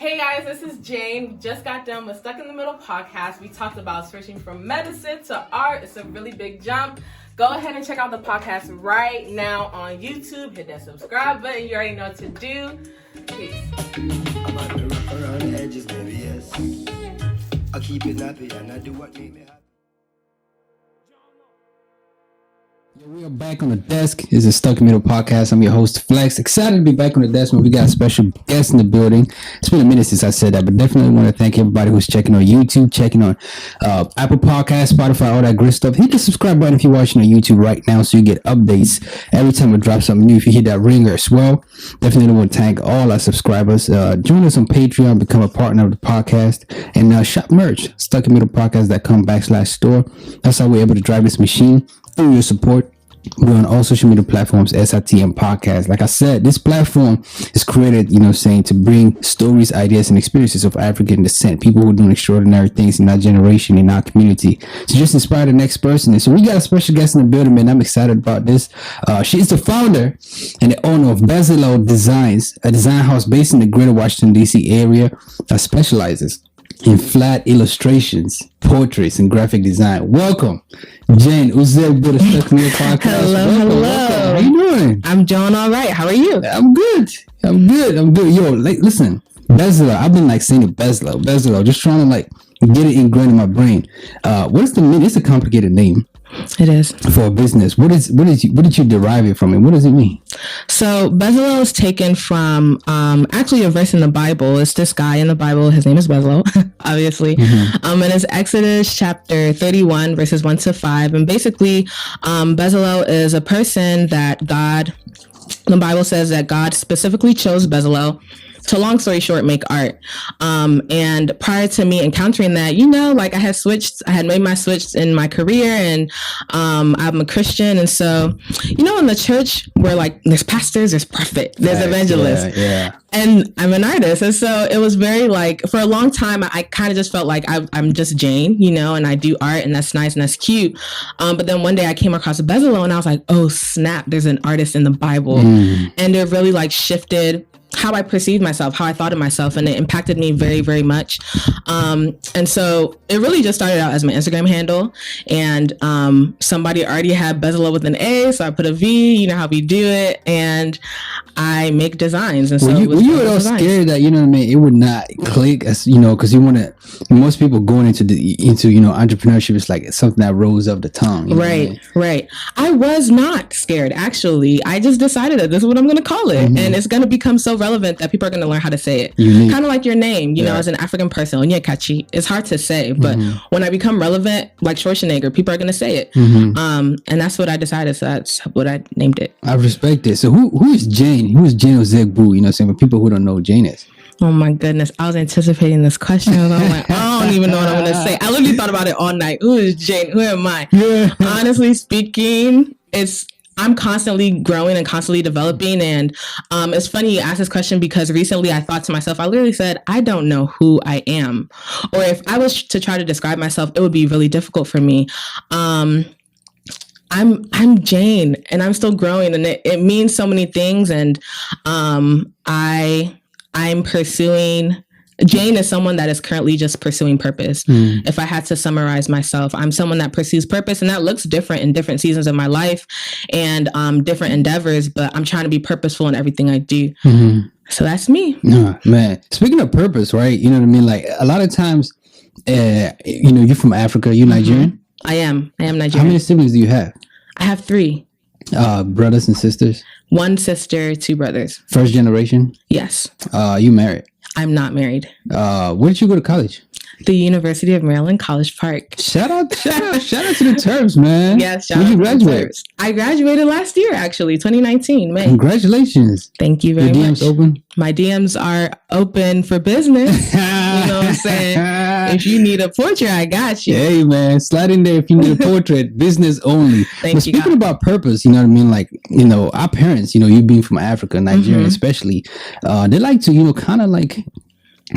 Hey guys, this is Jane. Just got done with Stuck in the Middle podcast. We talked about switching from medicine to art. It's a really big jump. Go ahead and check out the podcast right now on YouTube. Hit that subscribe button. You already know what to do. Peace. I'm on the rock around the edges, baby, yes. I keep it nappy and I do what make me happy. We are back on the desk. This is Stuck in the Middle podcast. I'm your host, Flex. Excited to be back on the desk, man. We got a special guest in the building. It's been a minute since I said that, but definitely want to thank everybody who's checking on YouTube, checking on Apple Podcasts, Spotify, all that great stuff. Hit the subscribe button if you're watching on YouTube right now so you get updates every time we drop something new. If you hit that ringer as well, definitely want to thank all our subscribers. Join us on Patreon, become a partner of the podcast, and shop merch, stuckinmiddlepodcast.com/store. That's how we're able to drive this machine through your support. We're on all social media platforms, SITM Podcast. Like I said, this platform is created, to bring stories, ideas, and experiences of African descent, people who are doing extraordinary things in our generation, in our community, to just inspire the next person. And so we got a special guest in the building, man. I'm excited about this. She's the founder and the owner of Belvlel Designs, a design house based in the greater Washington, D.C. area that specializes in flat illustrations, portraits, and graphic design. Welcome, Jane Uzuegbu to the Stuck in the Middle podcast. Hello. How you doing? I'm doing all right. How are you? I'm good. Yo, listen, Belvlel. I've been saying it, Belvlel. Just trying to get it ingrained in my brain. What is the meaning? It's a complicated name. It is. For a business. What did you derive it from, and what does it mean? So Belvlel is taken from actually a verse in the Bible. It's this guy in the Bible. His name is Belvlel, obviously. Mm-hmm. And it's Exodus chapter 31, verses 1-5. And basically, Belvlel is a person that the Bible says that God specifically chose Belvlel to, long story short, make art. And prior to me encountering that, I had made my switch in my career, and I'm a Christian. And so, in the church, we're there's pastors, there's prophet, there's evangelists. Yeah. And I'm an artist. And so it was very for a long time, I kind of just felt like I'm just Jane, and I do art, and that's nice and that's cute. But then one day I came across a Belvlel and I was like, oh, snap, there's an artist in the Bible. And it really shifted how I perceived myself, how I thought of myself, and it impacted me very, very much. And so it really just started out as my Instagram handle, and somebody already had Belvlel with an A, so I put a V, you know how we do it, and I make designs. And so were you at all scared that, it would not click, as because most people going into entrepreneurship is it's something that rolls up the tongue. Right. I was not scared, actually. I just decided that this is what I'm going to call it, and it's going to become so relevant that people are going to learn how to say it. Kind of like your name, as an African person, Onyekachi. It's hard to say, but when I become relevant, like Schwarzenegger, people are going to say it. And that's what I decided. So that's what I named it. I respect it. So who is Jane? Who is Jane Uzuegbu? For people who don't know who Jane is. Oh my goodness. I was anticipating this question. I'm like, I don't even know what I'm going to say. I literally thought about it all night. Who is Jane? Who am I? Yeah. Honestly speaking, I'm constantly growing and constantly developing. And it's funny you ask this question, because recently I thought to myself, I literally said, I don't know who I am. Or if I was to try to describe myself, it would be really difficult for me. I'm Jane, and I'm still growing, and it means so many things. And I'm pursuing. Jane is someone that is currently just pursuing purpose. If I had to summarize myself, I'm someone that pursues purpose, and that looks different in different seasons of my life and different endeavors, but I'm trying to be purposeful in everything I do. So that's me. Man, speaking of purpose, right? You know what I mean? A lot of times, you're from Africa, you're Nigerian? I am Nigerian. How many siblings do you have? I have 3. Brothers and sisters? 1 sister, 2 brothers. First generation? Yes. You married? I'm not married. Where did you go to college? The University of Maryland, College Park. Shout out to the Terps, man. Yes, shout out to you graduate? The Terps. I graduated last year, actually, 2019, May. Congratulations. Thank you very much. Your DMs open? My DMs are open for business. You know what I'm saying? If you need a portrait, I got you. Hey, man, slide in there if you need a portrait. Business only. Thank you. Speaking about purpose, you know what I mean? Our parents, you being from Africa, Nigeria especially, they like to, kind of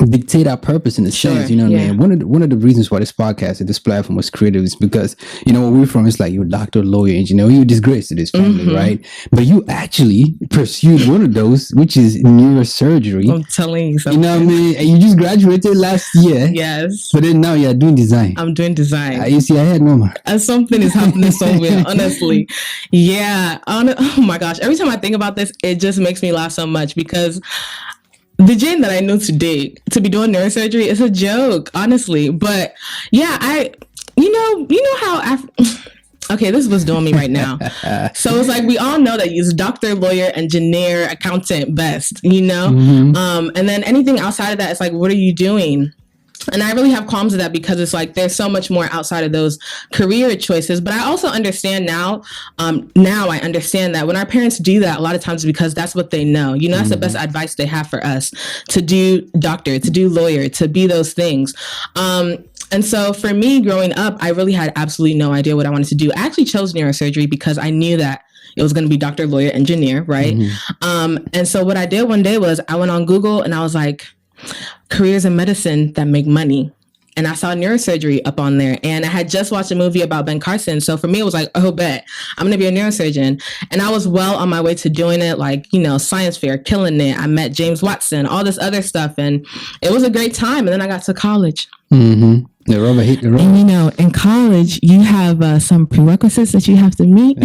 dictate our purpose in a sense, you know what I mean? One of the reasons why this podcast and this platform was created is because, you know, where we're from, it's like you're a doctor, lawyer, engineer, you're a disgrace to this family, right? But you actually pursued one of those, which is neurosurgery. I'm telling you something. You know what I mean? And you just graduated last year. Yes. But then now you're doing design. I'm doing design. You see, I had no more. And something is happening somewhere, honestly. Yeah. Oh my gosh. Every time I think about this, it just makes me laugh so much because the Jane that I know today to be doing neurosurgery is a joke, honestly. But yeah, you know how okay, this is what's doing me right now. So it's like we all know that he's doctor, lawyer, engineer, accountant, best, you know? And then anything outside of that, it's like, what are you doing? And I really have qualms with that because it's like there's so much more outside of those career choices. But I also understand now I understand that when our parents do that, a lot of times because that's what they know. You know, that's the best advice they have for us, to do doctor, to do lawyer, to be those things. And so for me growing up, I really had absolutely no idea what I wanted to do. I actually chose neurosurgery because I knew that it was going to be doctor, lawyer, engineer, right? And so what I did one day was I went on Google and I was like, careers in medicine that make money. And I saw neurosurgery up on there. And I had just watched a movie about Ben Carson. So for me, it was like, oh, bet I'm going to be a neurosurgeon. And I was well on my way to doing it, like, you know, science fair, killing it. I met James Watson, all this other stuff. And it was a great time. And then I got to college. The rubber hit the road. And, you know, in college, you have some prerequisites that you have to meet.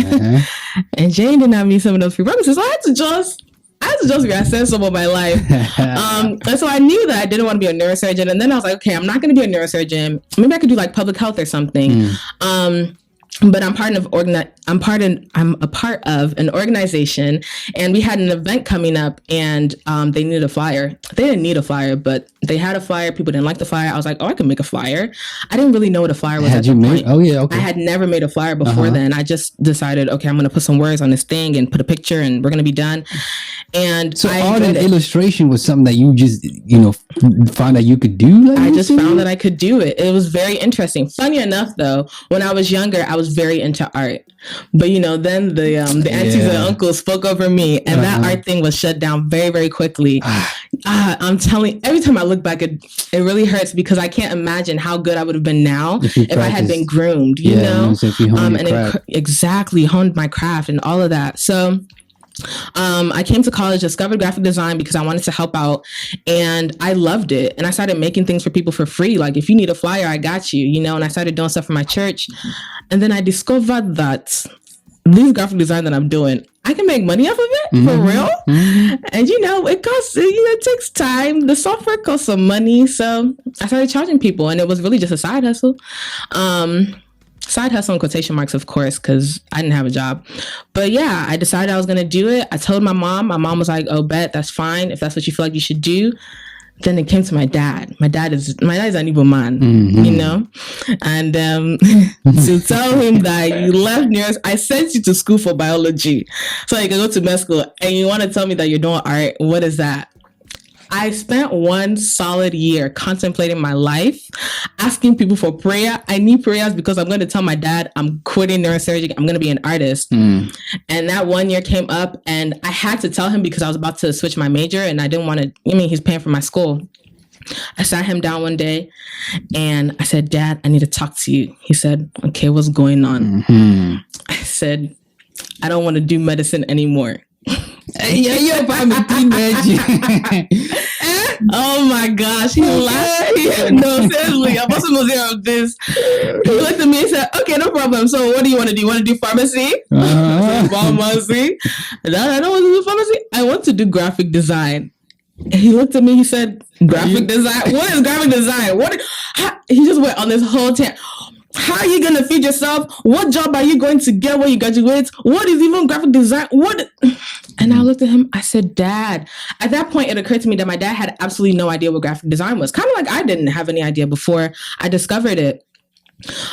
And Jane did not meet some of those prerequisites. So I had to just reassess some of my life. And so I knew that I didn't want to be a neurosurgeon. And then I was like, okay, I'm not going to be a neurosurgeon. Maybe I could do like public health or something. But I'm a part of an organization, and we had an event coming up, and they needed a flyer. They didn't need a flyer, but they had a flyer. People didn't like the flyer. I was like, oh, I can make a flyer. I didn't really know what a flyer was at that point. Oh yeah, okay. I had never made a flyer before then. I just decided, okay, I'm going to put some words on this thing and put a picture, and we're going to be done. And so art and illustration was something that you just, you know, found that you could do? Like I just found that I could do it. It was very interesting. Funny enough, though, when I was younger, I was very into art. But, you know, then the aunties and uncles spoke over me, and that art thing was shut down very, very quickly. I'm telling, every time I look back, it really hurts because I can't imagine how good I would have been now if I had been groomed, you know? Exactly, honed my craft and all of that. So I came to college, discovered graphic design because I wanted to help out, and I loved it. And I started making things for people for free. Like, if you need a flyer, I got you, you know, and I started doing stuff for my church. And then I discovered that this graphic design that I'm doing, I can make money off of it for real. And, you know, it costs, you know, it takes time. The software costs some money. So I started charging people, and it was really just a side hustle. Side hustle in quotation marks, of course, because I didn't have a job. But yeah, I decided I was going to do it. I told my mom. My mom was like, oh, bet, that's fine. If that's what you feel like you should do. Then it came to my dad. My dad is an evil man, you know? And to tell him that you left I sent you to school for biology so you can go to med school, and you want to tell me that you're doing art. What is that? I spent 1 solid year contemplating my life, asking people for prayer. I need prayers because I'm going to tell my dad I'm quitting neurosurgery. I'm going to be an artist. And that 1 year came up, and I had to tell him because I was about to switch my major, and I didn't want to, he's paying for my school. I sat him down one day and I said, Dad, I need to talk to you. He said, okay, what's going on? I said, I don't want to do medicine anymore. Oh my gosh, he laughed. No, seriously, I wasn't aware of this. He looked at me and said, okay, no problem. So what do you want to do? You want to do pharmacy? Pharmacy? I don't want to do pharmacy. I want to do graphic design. And he looked at me, he said, graphic design? What is graphic design? He just went on this whole tangent. How are you going to feed yourself? What job are you going to get when you graduate? What is even graphic design? And I looked at him. I said, Dad. At that point, it occurred to me that my dad had absolutely no idea what graphic design was. Kind of like I didn't have any idea before I discovered it.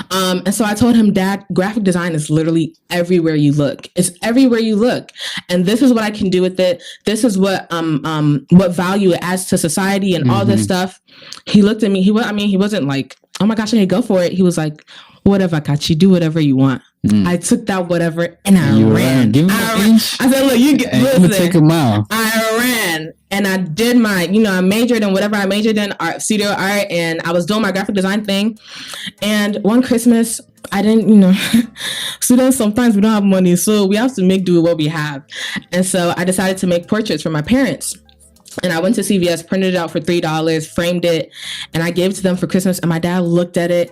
And so I told him, Dad, graphic design is literally everywhere you look. It's everywhere you look. And this is what I can do with it. This is what value it adds to society and all this stuff. He looked at me. He wasn't like oh my gosh, okay, go for it. He was like, whatever, Kachi, do whatever you want. I took that whatever and I ran. Give me an inch. I said, look, you get, listen, take a mile. I ran and I did my, I majored in whatever I majored in, art, studio art, and I was doing my graphic design thing. And one Christmas, I didn't, students, sometimes we don't have money, so we have to make do with what we have. And so I decided to make portraits for my parents. And I went to CVS, printed it out for $3, framed it, and I gave it to them for Christmas. And my dad looked at it.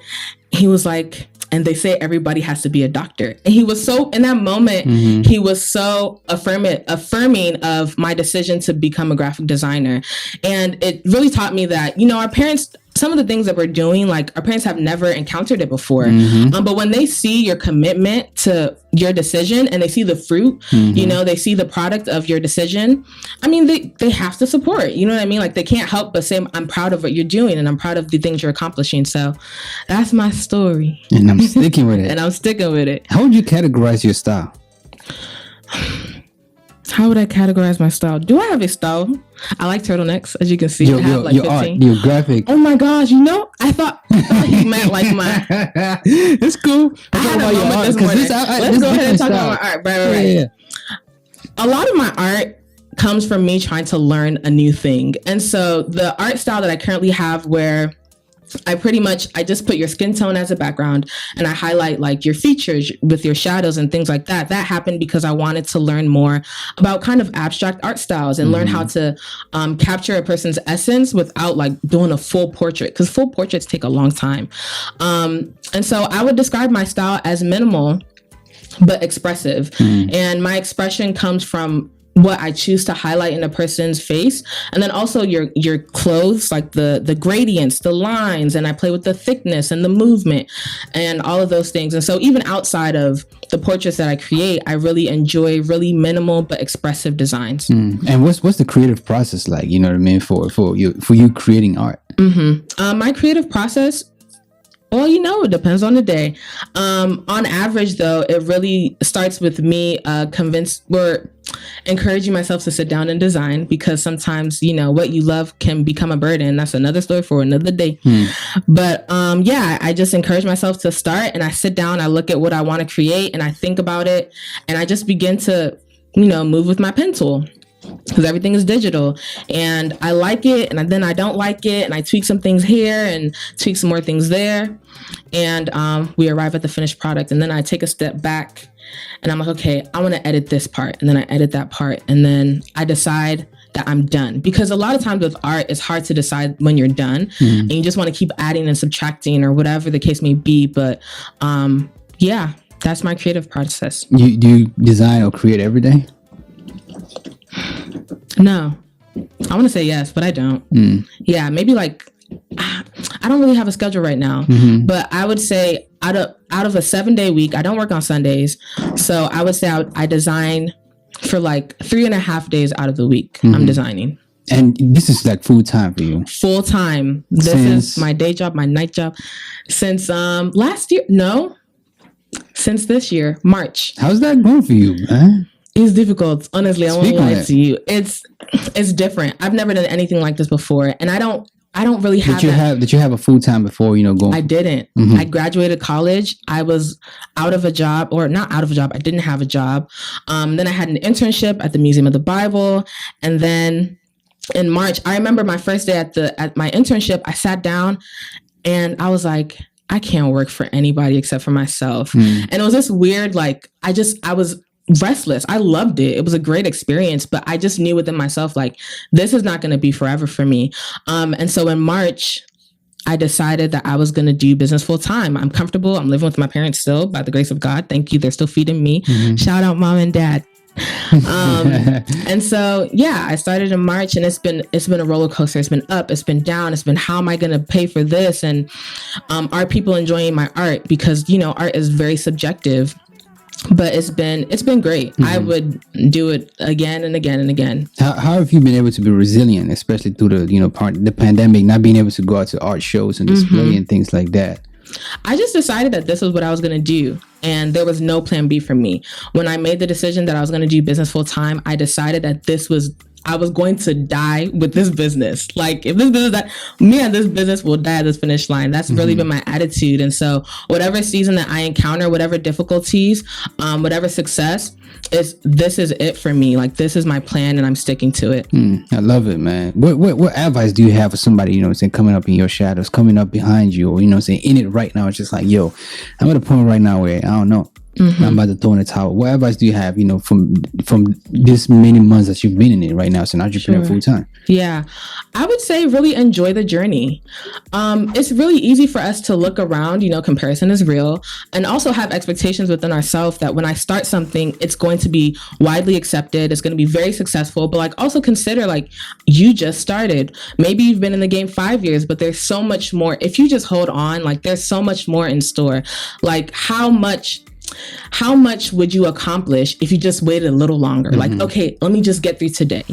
He was like, and they say everybody has to be a doctor. And he was so, in that moment, he was so affirming of my decision to become a graphic designer. And it really taught me that, our parents, some of the things that we're doing, like our parents have never encountered it before. But when they see your commitment to your decision and they see the fruit, they see the product of your decision, I mean, they have to support, you know what I mean? Like they can't help but say, I'm proud of what you're doing and I'm proud of the things you're accomplishing. So that's my story. And I'm sticking with it. And I'm sticking with it. How would you categorize your style? How would I categorize my style? Do I have a style? I like turtlenecks, as you can see. Your art, your graphic. Oh my gosh, I thought he meant like my... It's cool. I had a moment this morning. Let's go ahead and talk about my art. Right. Yeah. A lot of my art comes from me trying to learn a new thing. And so the art style that I currently have where I just put your skin tone as a background and I highlight like your features with your shadows and things like that. That happened because I wanted to learn more about kind of abstract art styles and learn how to capture a person's essence without like doing a full portrait, because full portraits take a long time. And so I would describe my style as minimal, but expressive. And my expression comes from what I choose to highlight in a person's face. And then also your clothes, like the gradients, the lines, and I play with the thickness and the movement and all of those things. And so even outside of the portraits that I create, I really enjoy really minimal but expressive designs. And what's the creative process like, you know what I mean, for you creating art? My creative process, well, it depends on the day. On average, though, it really starts with me encouraging myself to sit down and design, because sometimes, what you love can become a burden. That's another story for another day. But I just encourage myself to start and I sit down, I look at what I want to create and I think about it and I just begin to, move with my pen tool. Because everything is digital and I like it and then I don't like it and I tweak some things here and tweak some more things there and we arrive at the finished product. And then I take a step back and I'm like, okay, I want to edit this part, and then I edit that part and then I decide that I'm done. Because a lot of times with art, it's hard to decide when you're done and you just want to keep adding and subtracting or whatever the case may be. But that's my creative process. Do you design or create every day? No, I want to say yes, but I don't. Yeah, maybe like I don't really have a schedule right now, but I would say out of a 7-day week, I don't work on Sundays, so I would say I design for like 3.5 days out of the week. I'm designing. And this is like full time for you? Full time. This is my day job, my night job since last year. No, since this year, March. How's that going for you, man? It's difficult. Honestly, I won't lie to you. It's different. I've never done anything like this before. And I don't really have Did you have a full time before, going? I didn't. I graduated college. I was out of a job, or not out of a job. I didn't have a job. Then I had an internship at the Museum of the Bible. And then in March, I remember my first day at my internship, I sat down and I was like, I can't work for anybody except for myself. And it was this weird, like, I was restless. I loved it. It was a great experience, but I just knew within myself, like, this is not going to be forever for me. And so in March, I decided that I was going to do business full time. I'm comfortable. I'm living with my parents still, by the grace of God. Thank you. They're still feeding me. Shout out mom and dad. And so, I started in March and it's been a roller coaster. It's been up, it's been down. It's been, how am I going to pay for this? And are people enjoying my art? Because, art is very subjective. But it's been great. I would do it again and again and again. How have you been able to be resilient, especially through the pandemic, not being able to go out to art shows and display and things like that? I just decided that this was what I was going to do. And there was no plan B for me. When I made the decision that I was going to do business full time, I decided that this was I was going to die with this business. Like if this business that me and this business will die at this finish line. That's really been my attitude. And so whatever season that I encounter, whatever difficulties, whatever success, this is it for me. Like this is my plan and I'm sticking to it. I love it, man. What advice do you have for somebody, saying, coming up in your shadows, coming up behind you, or saying in it right now? It's just like, yo, I'm at a point right now where I don't know. I'm about to throw in the towel. What advice do you have, from this many months that you've been in it right now, as an entrepreneur full time? Yeah, I would say really enjoy the journey. It's really easy for us to look around, comparison is real, and also have expectations within ourselves that when I start something, it's going to be widely accepted. It's going to be very successful, but like also consider like you just started. Maybe you've been in the game 5 years, but there's so much more. If you just hold on, like there's so much more in store. Like how much would you accomplish if you just waited a little longer? Like, okay, let me just get through today,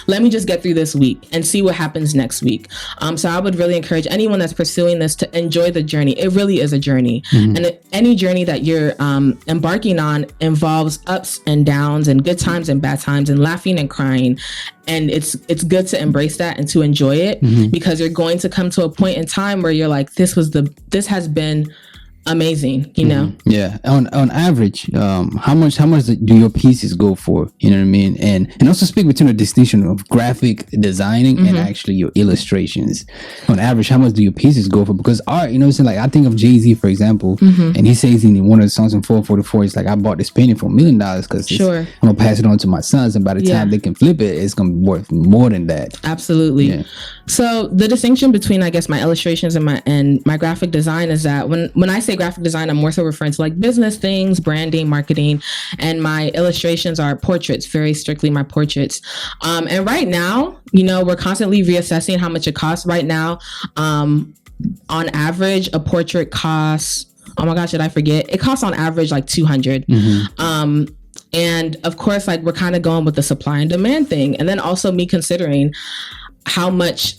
let me just get through this week and see what happens next week. So I would really encourage anyone that's pursuing this to enjoy the journey. It really is a journey. And any journey that you're embarking on involves ups and downs and good times and bad times and laughing and crying. And it's good to embrace that and to enjoy it because you're going to come to a point in time where you're like, this has been amazing, Yeah. On average, how much do your pieces go for? You know what I mean? And also speak between the distinction of graphic designing and actually your illustrations. On average, how much do your pieces go for? Because art, like I think of Jay-Z, for example, and he says in one of the songs in 444, it's like, I bought this painting for $1 million because I'm gonna pass it on to my sons, and by the time they can flip it, it's gonna be worth more than that. Absolutely. Yeah. So the distinction between, I guess, my illustrations and my graphic design is that when I say graphic design, I'm more so referring to like business things, branding, marketing, and my illustrations are portraits, very strictly my portraits. And right now, we're constantly reassessing how much it costs. Right now, on average, a portrait costs, oh my gosh, did I forget? It costs on average like $200. And of course, like we're kind of going with the supply and demand thing. And then also me considering how much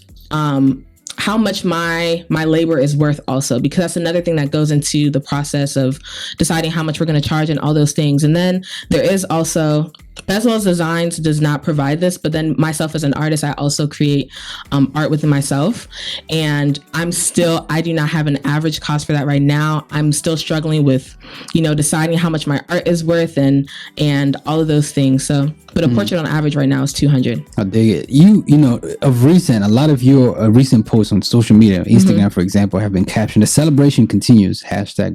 my labor is worth also, because that's another thing that goes into the process of deciding how much we're going to charge and all those things. And then there is also Belvlels Designs does not provide this, but then myself as an artist, I also create art within myself. And I do not have an average cost for that right now. I'm still struggling with, deciding how much my art is worth and all of those things. So, but a portrait on average right now is $200. I dig it. Of recent, a lot of your recent posts on social media, Instagram, for example, have been captioned, "The celebration continues,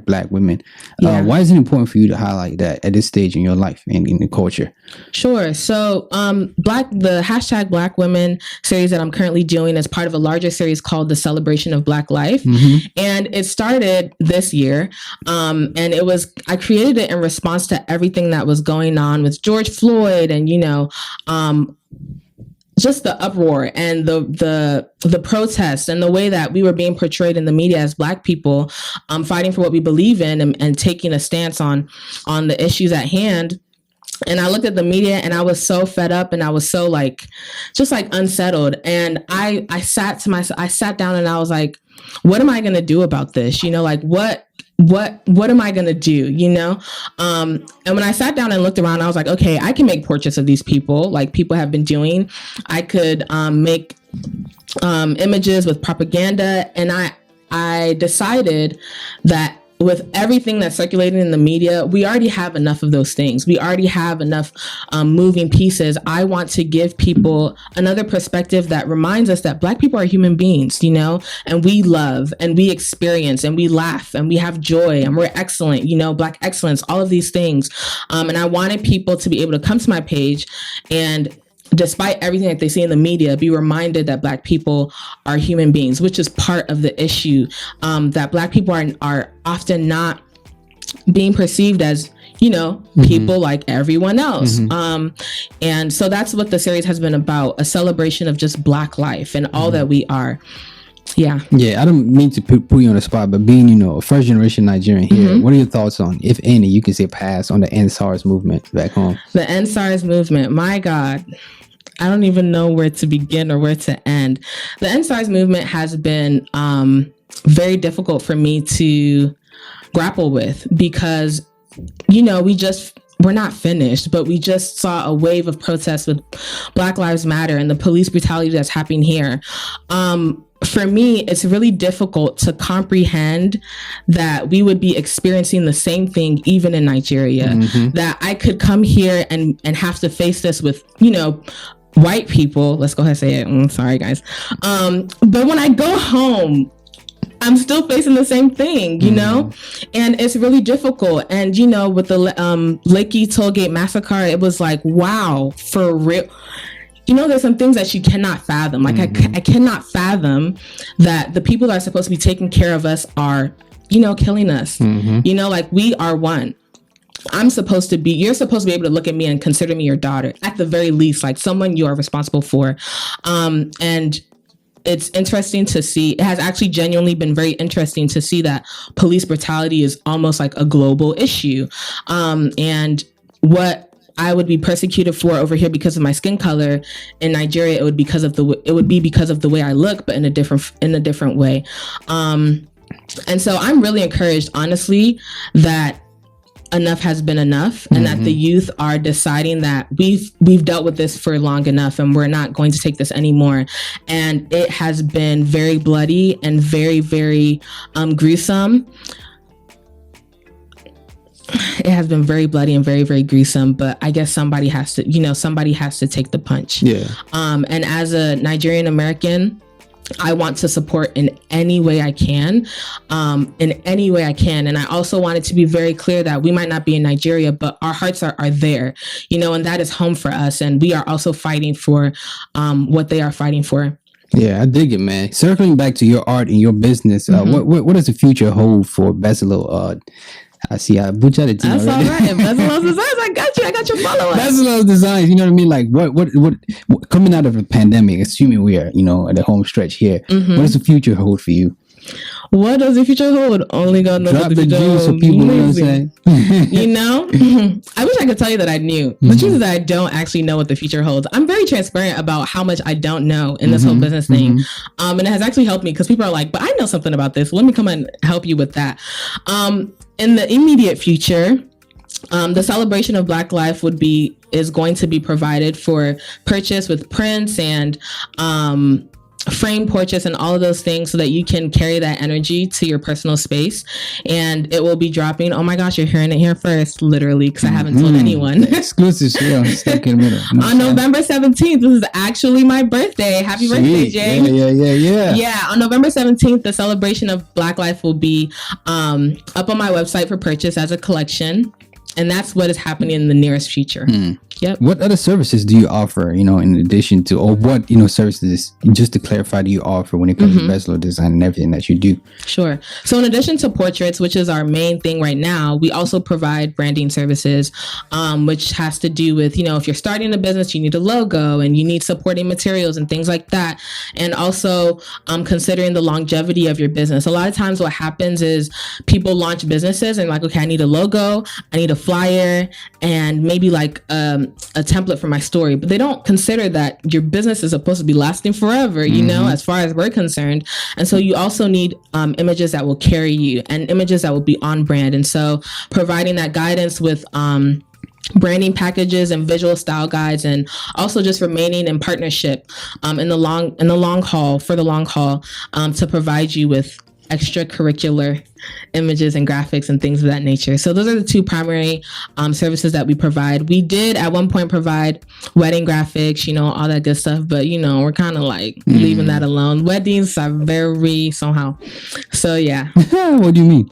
#Black women." Why is it important for you to highlight that at this stage in your life and in the culture? Sure. So the #Black Women series that I'm currently doing is part of a larger series called The Celebration of Black Life. And it started this year. And I created it in response to everything that was going on with George Floyd and, just the uproar and the protests and the way that we were being portrayed in the media as Black people, fighting for what we believe in and taking a stance on the issues at hand. And I looked at the media and I was so fed up and I was so just unsettled. And I sat down and I was like, what am I going to do about this? What am I going to do? And when I sat down and looked around, I was like, okay, I can make portraits of these people like people have been doing. I could make images with propaganda. And I decided that with everything that's circulating in the media, we already have enough of those things. We already have enough moving pieces. I want to give people another perspective that reminds us that Black people are human beings, and we love and we experience and we laugh and we have joy and we're excellent, Black excellence, all of these things. And I wanted people to be able to come to my page and, despite everything that they see in the media, be reminded that Black people are human beings, which is part of the issue, that Black people are often not being perceived as, people like everyone else. And so that's what the series has been about, a celebration of just Black life and all that we are. Yeah. I don't mean to put you on the spot, but being, a first generation Nigerian here, what are your thoughts on, if any, you can say pass on the Nsars movement back home? The Nsars movement, my God. I don't even know where to begin or where to end. The Nsars movement has been very difficult for me to grapple with because, we we're not finished, but we just saw a wave of protests with Black Lives Matter and the police brutality that's happening here. For me, it's really difficult to comprehend that we would be experiencing the same thing even in Nigeria, that I could come here and have to face this with, white people. Let's go ahead and say it. Sorry, guys. But when I go home, I'm still facing the same thing, and it's really difficult. And, with the Lekki Tollgate massacre, it was like, wow, for real. There's some things that you cannot fathom. Like, I cannot fathom that the people that are supposed to be taking care of us are, killing us. Like, we are one. You're supposed to be able to look at me and consider me your daughter, at the very least, like someone you are responsible for. And it's interesting to see. It has actually genuinely been very interesting to see that police brutality is almost like a global issue. And what I would be persecuted for over here because of my skin color, in Nigeria it would be because of the way I look, but in a different way. And so I'm really encouraged, honestly, that enough has been enough, and that the youth are deciding that we've dealt with this for long enough and we're not going to take this anymore. And it has been very bloody and very, very gruesome. It has been very bloody and very, very gruesome, but I guess somebody has to take the punch. Yeah. And as a Nigerian American, I want to support in any way I can. And I also want it to be very clear that we might not be in Nigeria, but our hearts are there, and that is home for us. And we are also fighting for what they are fighting for. Yeah, I dig it, man. Circling back to your art and your business, what does the future hold for Belvlel? I see. I butchered it. That's all right. Belvlels Designs. I got your followers. Belvlels Designs. You know what I mean? Like what coming out of a pandemic, assuming we are, at the home stretch here, what does the future hold for you? What does the future hold? Only God knows. Drop the juice so people know what I'm saying. I wish I could tell you that I knew. The truth is that I don't actually know what the future holds. I'm very transparent about how much I don't know in this whole business thing. And it has actually helped me because people are like, but I know something about this. Let me come and help you with that. In the immediate future, the celebration of Black life is going to be provided for purchase with prints and frame portraits and all of those things so that you can carry that energy to your personal space. And it will be dropping. Oh my gosh, you're hearing it here first, literally, because I haven't told anyone. Exclusive. Stuck in the middle. On November 17th, this is actually my birthday. Happy birthday, Jay. Yeah. Yeah, on November 17th, the celebration of Black life will be up on my website for purchase as a collection. And that's what is happening in the nearest future. Yep. What other services do you offer, in addition to, or what, services, just to clarify, do you offer when it comes to Belvlel design and everything that you do? Sure. So in addition to portraits, which is our main thing right now, we also provide branding services, which has to do with, if you're starting a business, you need a logo and you need supporting materials and things like that. And also considering the longevity of your business. A lot of times what happens is people launch businesses and like, okay, I need a logo, I need a flyer, and maybe like a template for my story, but they don't consider that your business is supposed to be lasting forever, as far as we're concerned. And so you also need images that will carry you and images that will be on brand. And so providing that guidance with branding packages and visual style guides, and also just remaining in partnership in the long haul to provide you with extracurricular images and graphics and things of that nature. So those are the two primary services that we provide. We did at one point provide wedding graphics, all that good stuff, but we're kind of like leaving that alone. Weddings are very somehow. So yeah. What do you mean?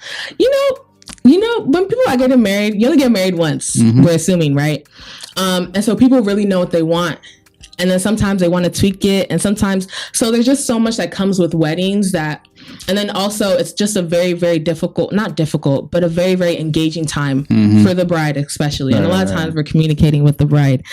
When people are getting married, you only get married once, we're assuming, right? And so people really know what they want. And then sometimes they want to tweak it. And sometimes, so there's just so much that comes with weddings and then also it's just a very, very not difficult, but a very, very engaging time for the bride, especially. And a lot of times we're communicating with the bride.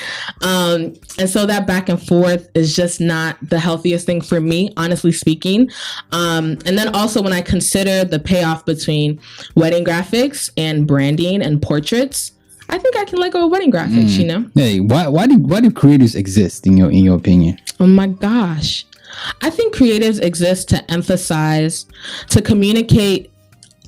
And so that back and forth is just not the healthiest thing for me, honestly speaking. And then also when I consider the payoff between wedding graphics and branding and portraits, I think I can let go of wedding graphics, Hey, why do creatives exist in your opinion? Oh my gosh. I think creatives exist to emphasize, to communicate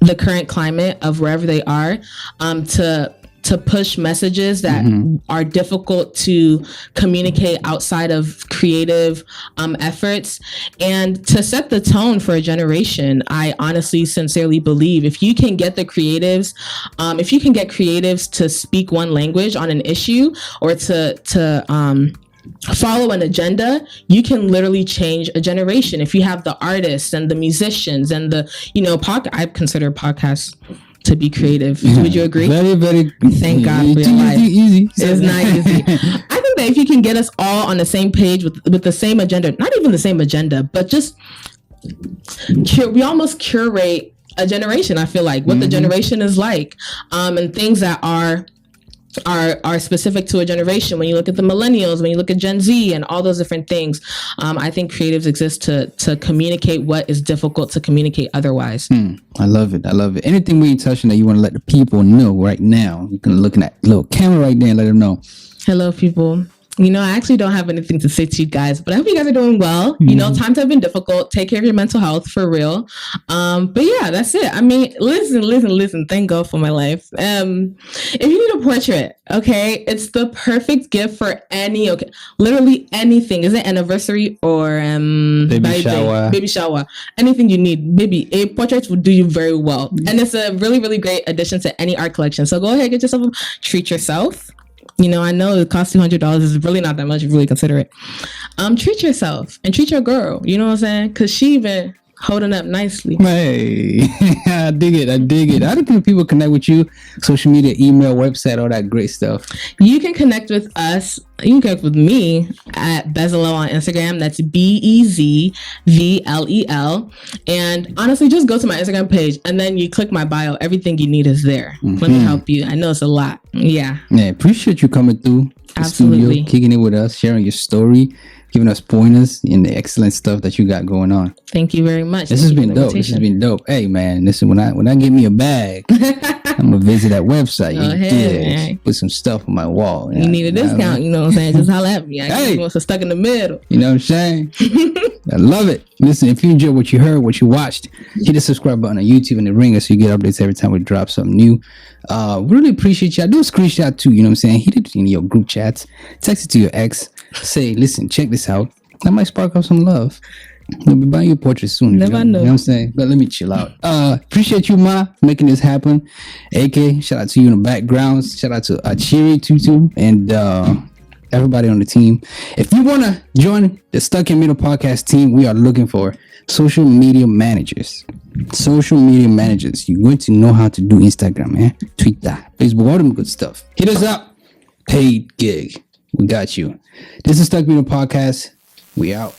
the current climate of wherever they are, to push messages that are difficult to communicate outside of creative efforts, and to set the tone for a generation. I honestly, sincerely believe if you can get creatives to speak one language on an issue, or to follow an agenda, you can literally change a generation. If you have the artists and the musicians and the, I consider podcasts to be creative. Would you agree? Very, very. Thank God for your life. Easy. It's not easy. I think that if you can get us all on the same page with the same agenda, not even the same agenda, but just we almost curate a generation. I feel like what the generation is like, and things that are specific to a generation. When you look at the millennials, when you look at Gen Z and all those different things, I think creatives exist to communicate what is difficult to communicate otherwise. I love it. Anything we ain't touching that you want to let the people know right now, you can look in that little camera right there and let them know. Hello, people. I actually don't have anything to say to you guys, but I hope you guys are doing well. Times have been difficult. Take care of your mental health for real. But yeah, that's it. I mean, listen. Thank God for my life. If you need a portrait, okay, it's the perfect gift for literally anything. Is it anniversary or baby shower? Anything you need, baby. A portrait will do you very well, and it's a really, really great addition to any art collection. So go ahead, get yourself treat yourself. I know it costs $200 is really not that much if you really consider it. Treat yourself and treat your girl. You know what I'm saying? Because she been holding up nicely. Hey, I dig it. How do people connect with you? Social media, email, website, all that great stuff. You can connect with us. You can connect with me at Belvlel on Instagram. That's BEZVLEL. And honestly, just go to my Instagram page and then you click my bio. Everything you need is there. Let me help you. I know it's a lot. Yeah. Appreciate you coming through the Absolutely. studio, kicking it with us, sharing your story, giving us pointers and the excellent stuff that you got going on. Thank you very much. This has been dope. Hey man, listen, when I get me a bag, I'm gonna visit that website. Man. Put some stuff on my wall. You need a discount, you know what I'm saying? Just holla at me. I want some stuck in the middle. You know what I'm saying? I love it. Listen, if you enjoyed what you heard, what you watched, hit the subscribe button on YouTube and the ringer so you get updates every time we drop something new. Really appreciate you. I do a screenshot too, you know what I'm saying? Hit it in your group chats, text it to your ex, say, listen, check this out. That might spark up some love. We'll be buying you a portrait soon. Never know. You know what I'm saying? But let me chill out. Appreciate you, Ma, making this happen. AK, shout out to you in the background. Shout out to Achiri Tutu and everybody on the team. If you want to join the Stuck in Middle podcast team, we are looking for social media managers. You're going to know how to do Instagram, Twitter, Facebook, all them good stuff. Hit us up. Paid gig. We got you. This is Stuck in Middle podcast. We out.